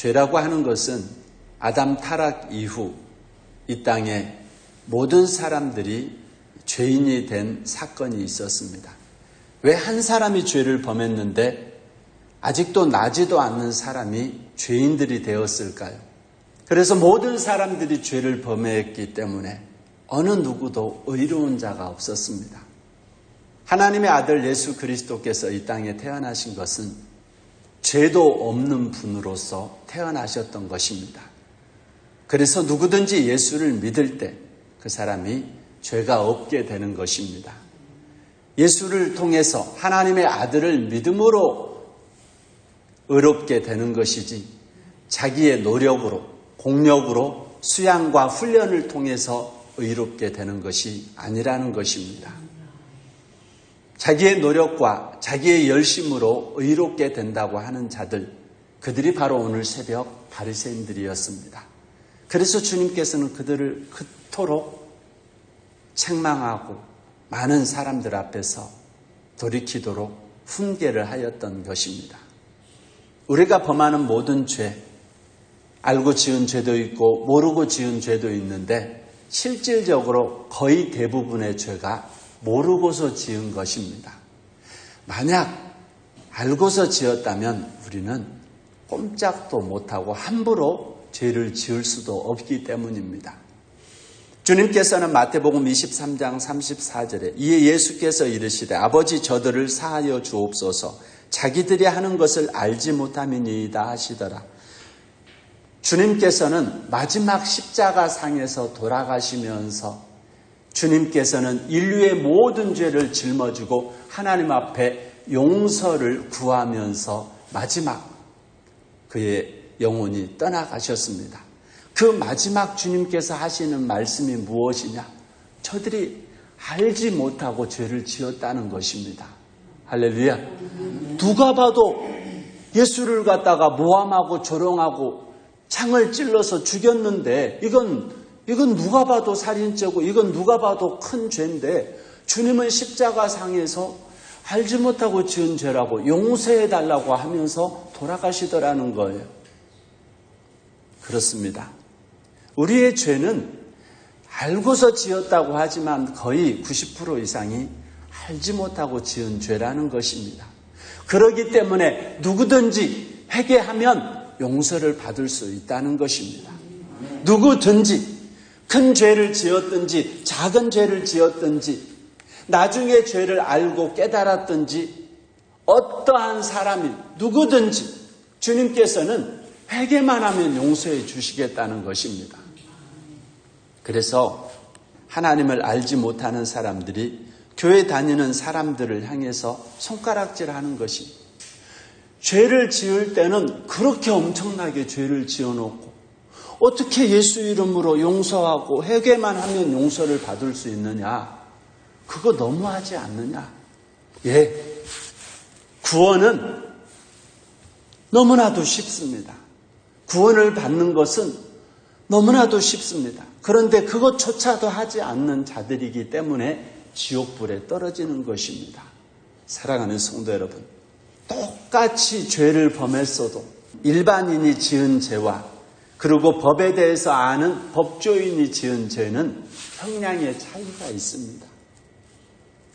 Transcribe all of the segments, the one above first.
죄라고 하는 것은 아담 타락 이후 이 땅에 모든 사람들이 죄인이 된 사건이 있었습니다. 왜 한 사람이 죄를 범했는데 아직도 나지도 않는 사람이 죄인들이 되었을까요? 그래서 모든 사람들이 죄를 범했기 때문에 어느 누구도 의로운 자가 없었습니다. 하나님의 아들 예수 그리스도께서 이 땅에 태어나신 것은 죄도 없는 분으로서 태어나셨던 것입니다. 그래서 누구든지 예수를 믿을 때 그 사람이 죄가 없게 되는 것입니다. 예수를 통해서 하나님의 아들을 믿음으로 의롭게 되는 것이지 자기의 노력으로 공력으로 수양과 훈련을 통해서 의롭게 되는 것이 아니라는 것입니다. 자기의 노력과 자기의 열심으로 의롭게 된다고 하는 자들, 그들이 바로 오늘 새벽 바리새인들이었습니다. 그래서 주님께서는 그들을 그토록 책망하고 많은 사람들 앞에서 돌이키도록 훈계를 하였던 것입니다. 우리가 범하는 모든 죄, 알고 지은 죄도 있고 모르고 지은 죄도 있는데 실질적으로 거의 대부분의 죄가 모르고서 지은 것입니다. 만약 알고서 지었다면 우리는 꼼짝도 못하고 함부로 죄를 지을 수도 없기 때문입니다. 주님께서는 마태복음 23장 34절에 이에 예수께서 이르시되 아버지 저들을 사하여 주옵소서 자기들이 하는 것을 알지 못함이니이다 하시더라. 주님께서는 마지막 십자가상에서 돌아가시면서 주님께서는 인류의 모든 죄를 짊어지고 하나님 앞에 용서를 구하면서 마지막 그의 영혼이 떠나가셨습니다. 그 마지막 주님께서 하시는 말씀이 무엇이냐? 저들이 알지 못하고 죄를 지었다는 것입니다. 할렐루야. 누가 봐도 예수를 갖다가 모함하고 조롱하고 창을 찔러서 죽였는데 이건 누가 봐도 살인죄고 이건 누가 봐도 큰 죄인데 주님은 십자가상에서 알지 못하고 지은 죄라고 용서해달라고 하면서 돌아가시더라는 거예요. 그렇습니다. 우리의 죄는 알고서 지었다고 하지만 거의 90% 이상이 알지 못하고 지은 죄라는 것입니다. 그렇기 때문에 누구든지 회개하면 용서를 받을 수 있다는 것입니다. 누구든지 큰 죄를 지었든지 작은 죄를 지었든지 나중에 죄를 알고 깨달았든지 어떠한 사람이 누구든지 주님께서는 회개만 하면 용서해 주시겠다는 것입니다. 그래서 하나님을 알지 못하는 사람들이 교회 다니는 사람들을 향해서 손가락질하는 것이 죄를 지을 때는 그렇게 엄청나게 죄를 지어놓고 어떻게 예수 이름으로 용서하고 회개만 하면 용서를 받을 수 있느냐? 그거 너무하지 않느냐? 예, 구원은 너무나도 쉽습니다. 구원을 받는 것은 너무나도 쉽습니다. 그런데 그것조차도 하지 않는 자들이기 때문에 지옥불에 떨어지는 것입니다. 사랑하는 성도 여러분, 똑같이 죄를 범했어도 일반인이 지은 죄와 그리고 법에 대해서 아는 법조인이 지은 죄는 형량의 차이가 있습니다.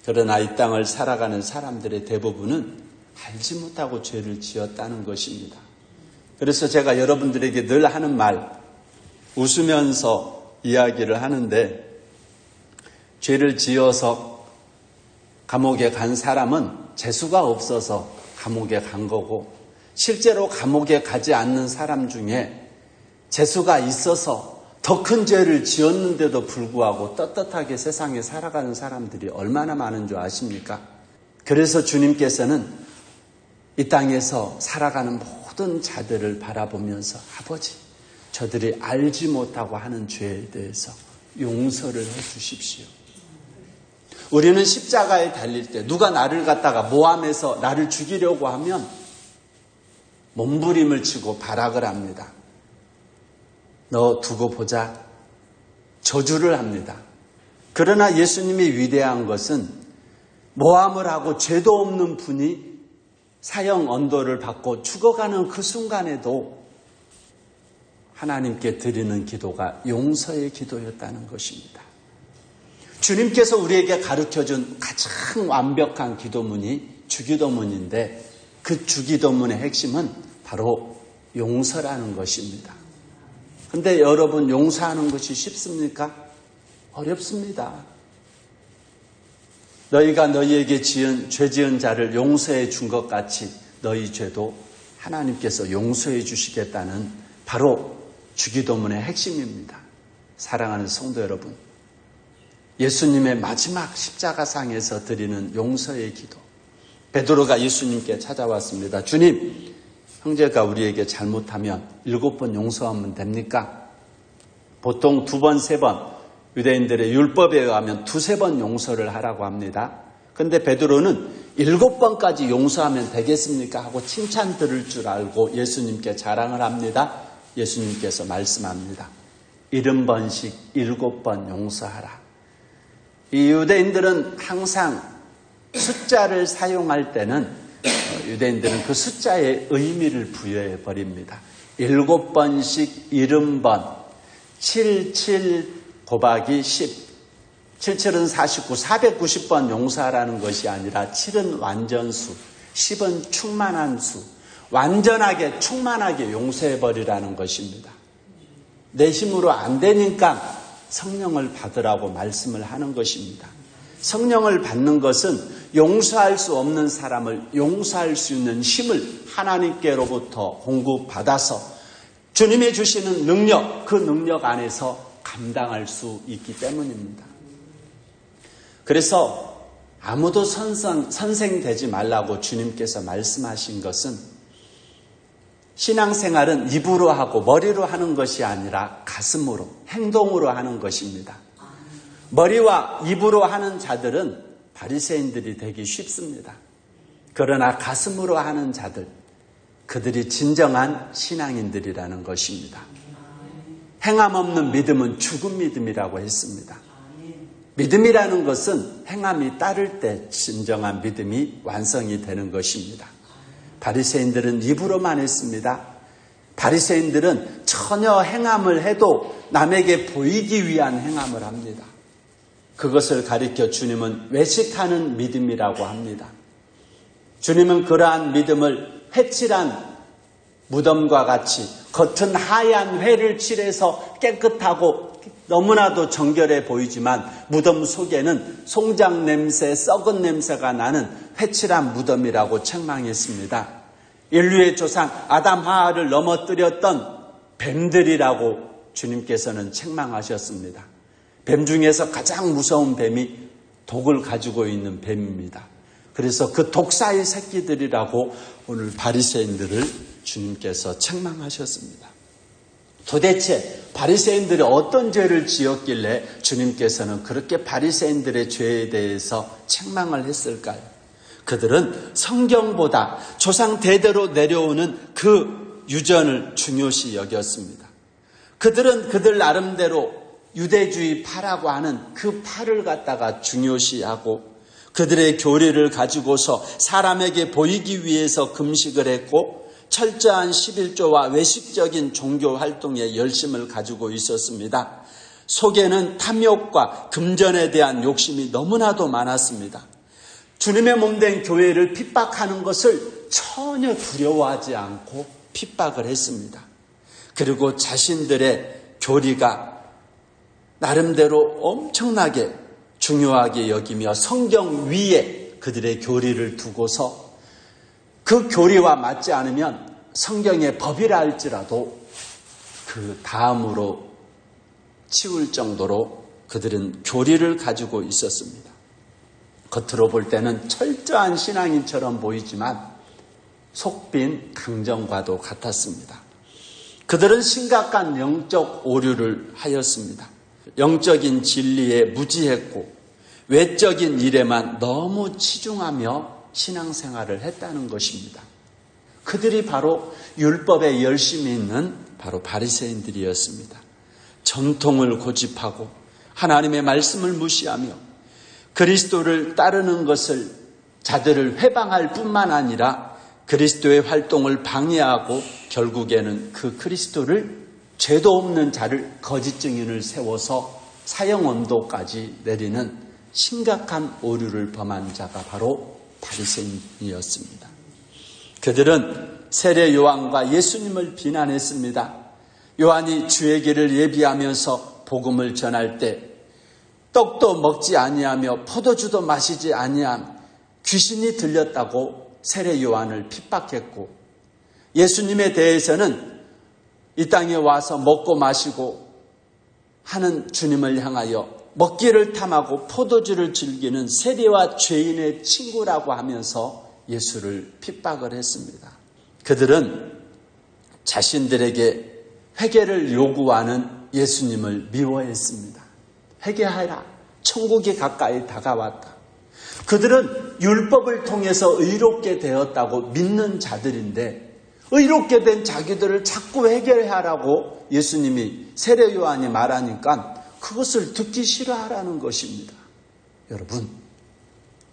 그러나 이 땅을 살아가는 사람들의 대부분은 알지 못하고 죄를 지었다는 것입니다. 그래서 제가 여러분들에게 늘 하는 말, 웃으면서 이야기를 하는데 죄를 지어서 감옥에 간 사람은 재수가 없어서 감옥에 간 거고 실제로 감옥에 가지 않는 사람 중에 재수가 있어서 더 큰 죄를 지었는데도 불구하고 떳떳하게 세상에 살아가는 사람들이 얼마나 많은 줄 아십니까? 그래서 주님께서는 이 땅에서 살아가는 모든 자들을 바라보면서 아버지, 저들이 알지 못하고 하는 죄에 대해서 용서를 해 주십시오. 우리는 십자가에 달릴 때 누가 나를 갖다가 모함해서 나를 죽이려고 하면 몸부림을 치고 발악을 합니다. 너 두고 보자. 저주를 합니다. 그러나 예수님이 위대한 것은 모함을 하고 죄도 없는 분이 사형 언도를 받고 죽어가는 그 순간에도 하나님께 드리는 기도가 용서의 기도였다는 것입니다. 주님께서 우리에게 가르쳐준 가장 완벽한 기도문이 주기도문인데 그 주기도문의 핵심은 바로 용서라는 것입니다. 근데 여러분, 용서하는 것이 쉽습니까? 어렵습니다. 너희가 너희에게 죄 지은 자를 용서해 준 것 같이 너희 죄도 하나님께서 용서해 주시겠다는 바로 주기도문의 핵심입니다. 사랑하는 성도 여러분, 예수님의 마지막 십자가상에서 드리는 용서의 기도. 베드로가 예수님께 찾아왔습니다. 주님, 형제가 우리에게 잘못하면 7번 용서하면 됩니까? 보통 2번, 3번, 유대인들의 율법에 의하면 2-3번 용서를 하라고 합니다. 그런데 베드로는 7번까지 용서하면 되겠습니까? 하고 칭찬 들을 줄 알고 예수님께 자랑을 합니다. 예수님께서 말씀합니다. 70번씩 7번 용서하라. 이 유대인들은 항상 숫자를 사용할 때는 유대인들은 그 숫자에 의미를 부여해 버립니다. 7번씩 70번, 77 곱하기 10, 77은 49, 490번 용서하라는 것이 아니라 7은 완전수, 10은 충만한 수, 완전하게 충만하게 용서해버리라는 것입니다. 내 힘으로 안 되니까 성령을 받으라고 말씀을 하는 것입니다. 성령을 받는 것은 용서할 수 없는 사람을 용서할 수 있는 힘을 하나님께로부터 공급받아서 주님이 주시는 능력, 그 능력 안에서 감당할 수 있기 때문입니다. 그래서 아무도 선생되지 말라고 주님께서 말씀하신 것은 신앙생활은 입으로 하고 머리로 하는 것이 아니라 가슴으로, 행동으로 하는 것입니다. 머리와 입으로 하는 자들은 바리새인들이 되기 쉽습니다. 그러나 가슴으로 하는 자들, 그들이 진정한 신앙인들이라는 것입니다. 행함 없는 믿음은 죽은 믿음이라고 했습니다. 믿음이라는 것은 행함이 따를 때 진정한 믿음이 완성이 되는 것입니다. 바리새인들은 입으로만 했습니다. 바리새인들은 전혀 행함을 해도 남에게 보이기 위한 행함을 합니다. 그것을 가리켜 주님은 외식하는 믿음이라고 합니다. 주님은 그러한 믿음을 회칠한 무덤과 같이 겉은 하얀 회를 칠해서 깨끗하고 너무나도 정결해 보이지만 무덤 속에는 송장 냄새, 썩은 냄새가 나는 회칠한 무덤이라고 책망했습니다. 인류의 조상 아담 하와를 넘어뜨렸던 뱀들이라고 주님께서는 책망하셨습니다. 뱀 중에서 가장 무서운 뱀이 독을 가지고 있는 뱀입니다. 그래서 그 독사의 새끼들이라고 오늘 바리새인들을 주님께서 책망하셨습니다. 도대체 바리새인들이 어떤 죄를 지었길래 주님께서는 그렇게 바리새인들의 죄에 대해서 책망을 했을까요? 그들은 성경보다 조상 대대로 내려오는 그 유전을 중요시 여겼습니다. 그들은 그들 나름대로 유대주의 파라고 하는 그 파를 갖다가 중요시하고 그들의 교리를 가지고서 사람에게 보이기 위해서 금식을 했고 철저한 11조와 외식적인 종교 활동에 열심을 가지고 있었습니다. 속에는 탐욕과 금전에 대한 욕심이 너무나도 많았습니다. 주님의 몸된 교회를 핍박하는 것을 전혀 두려워하지 않고 핍박을 했습니다. 그리고 자신들의 교리가 나름대로 엄청나게 중요하게 여기며 성경 위에 그들의 교리를 두고서 그 교리와 맞지 않으면 성경의 법이라 할지라도 그 다음으로 치울 정도로 그들은 교리를 가지고 있었습니다. 겉으로 볼 때는 철저한 신앙인처럼 보이지만 속빈 강정과도 같았습니다. 그들은 심각한 영적 오류를 하였습니다. 영적인 진리에 무지했고 외적인 일에만 너무 치중하며 신앙생활을 했다는 것입니다. 그들이 바로 율법에 열심히 있는 바로 바리새인들이었습니다. 전통을 고집하고 하나님의 말씀을 무시하며 그리스도를 따르는 것을 자들을 회방할 뿐만 아니라 그리스도의 활동을 방해하고 결국에는 그 그리스도를 죄도 없는 자를 거짓 증인을 세워서 사형 언도까지 내리는 심각한 오류를 범한 자가 바로 바리새인이었습니다. 그들은 세례 요한과 예수님을 비난했습니다. 요한이 주의 길을 예비하면서 복음을 전할 때 떡도 먹지 아니하며 포도주도 마시지 아니한 귀신이 들렸다고 세례 요한을 핍박했고, 예수님에 대해서는 이 땅에 와서 먹고 마시고 하는 주님을 향하여 먹기를 탐하고 포도주를 즐기는 세리와 죄인의 친구라고 하면서 예수를 핍박을 했습니다. 그들은 자신들에게 회개를 요구하는 예수님을 미워했습니다. 회개하라. 천국이 가까이 다가왔다. 그들은 율법을 통해서 의롭게 되었다고 믿는 자들인데 의롭게 된 자기들을 자꾸 회개하라고 예수님이 세례 요한이 말하니까 그것을 듣기 싫어하라는 것입니다. 여러분,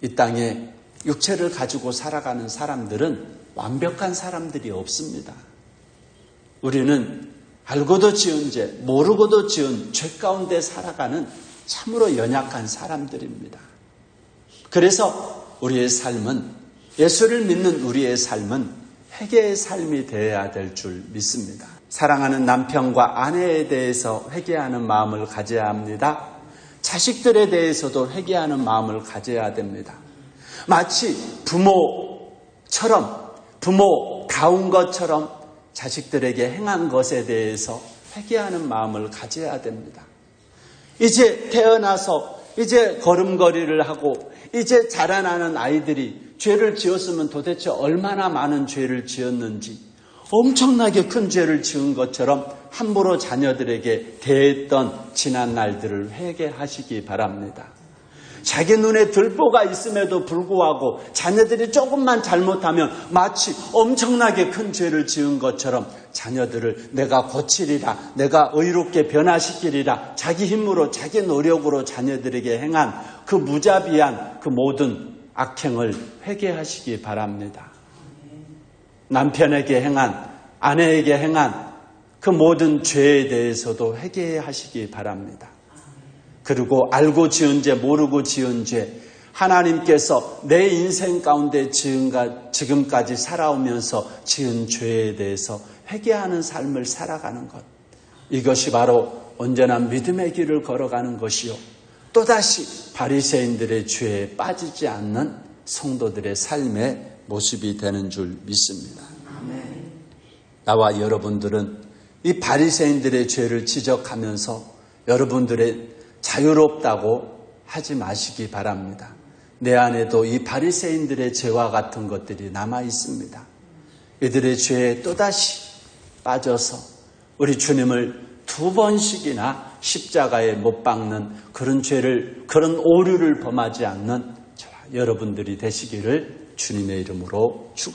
이 땅에 육체를 가지고 살아가는 사람들은 완벽한 사람들이 없습니다. 우리는 알고도 지은 죄, 모르고도 지은 죄 가운데 살아가는 참으로 연약한 사람들입니다. 그래서 우리의 삶은, 예수를 믿는 우리의 삶은 회개의 삶이 되어야 될 줄 믿습니다. 사랑하는 남편과 아내에 대해서 회개하는 마음을 가져야 합니다. 자식들에 대해서도 회개하는 마음을 가져야 됩니다. 마치 부모다운 것처럼 자식들에게 행한 것에 대해서 회개하는 마음을 가져야 됩니다. 이제 태어나서 이제 걸음걸이를 하고 이제 자라나는 아이들이 죄를 지었으면 도대체 얼마나 많은 죄를 지었는지, 엄청나게 큰 죄를 지은 것처럼 함부로 자녀들에게 대했던 지난 날들을 회개하시기 바랍니다. 자기 눈에 들보가 있음에도 불구하고 자녀들이 조금만 잘못하면 마치 엄청나게 큰 죄를 지은 것처럼 자녀들을 내가 고치리라, 내가 의롭게 변화시키리라, 자기 힘으로 자기 노력으로 자녀들에게 행한 그 무자비한 그 모든 악행을 회개하시기 바랍니다. 남편에게 행한, 아내에게 행한 그 모든 죄에 대해서도 회개하시기 바랍니다. 그리고 알고 지은 죄, 모르고 지은 죄, 하나님께서 내 인생 가운데 지금까지 살아오면서 지은 죄에 대해서 회개하는 삶을 살아가는 것, 이것이 바로 온전한 믿음의 길을 걸어가는 것이요, 또다시 바리새인들의 죄에 빠지지 않는 성도들의 삶의 모습이 되는 줄 믿습니다. 아멘. 나와 여러분들은 이 바리새인들의 죄를 지적하면서 여러분들의 자유롭다고 하지 마시기 바랍니다. 내 안에도 이 바리새인들의 죄와 같은 것들이 남아 있습니다. 이들의 죄에 또다시 빠져서 우리 주님을 2번씩이나 십자가에 못 박는 그런 죄를, 그런 오류를 범하지 않는 저와 여러분들이 되시기를 주님의 이름으로 축원합니다.